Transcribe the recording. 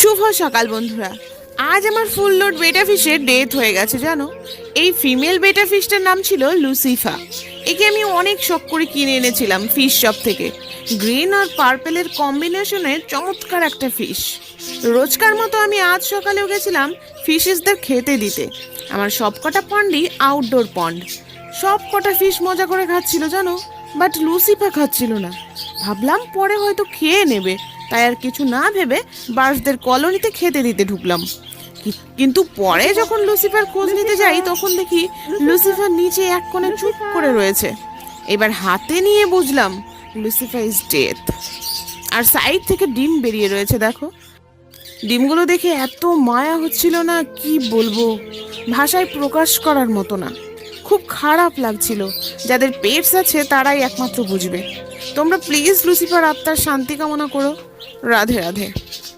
শুভ সকাল বন্ধুরা। আজ আমার ফুল লোড বেটা ফিশের ডেথ হয়ে গেছে জানো। এই ফিমেল বেটা ফিশটার নাম ছিল লুসিফা। একে আমি অনেক শখ করে কিনে এনেছিলাম ফিশ শপ থেকে। গ্রিন আর পার্পেলের কম্বিনেশনের চমৎকার একটা ফিশ। রোজকার মতো আমি আজ সকালেও গেছিলাম ফিশেসদের খেতে দিতে। আমার সবকটা পন্ডই আউটডোর পন্ড। সব কটা ফিশ মজা করে খাচ্ছিল জানো, বাট লুসিফা খাচ্ছিল না। ভাবলাম পরে হয়তো খেয়ে নেবে, তাই আর কিছু না ভেবে বার্ডসদের কলোনিতে খেতে দিতে ঢুকলাম। কিন্তু পরে যখন লুসিফার খোঁজ নিতে যাই তখন দেখি লুসিফার নিচে এক কোণে চুপ করে রয়েছে। এবার হাতে নিয়ে বুঝলাম লুসিফার ইজ ডেথ। আর সাইড থেকে ডিম বেরিয়ে রয়েছে দেখো। ডিমগুলো দেখে এত মায়া হচ্ছিল না, কি বলবো, ভাষায় প্রকাশ করার মতো না। খুব খারাপ লাগছিল। যাদের পেটস আছে তারাই একমাত্র বুঝবে। তোমরা প্লিজ লুসিফার আত্মার শান্তি কামনা করো। রাধে রাধে।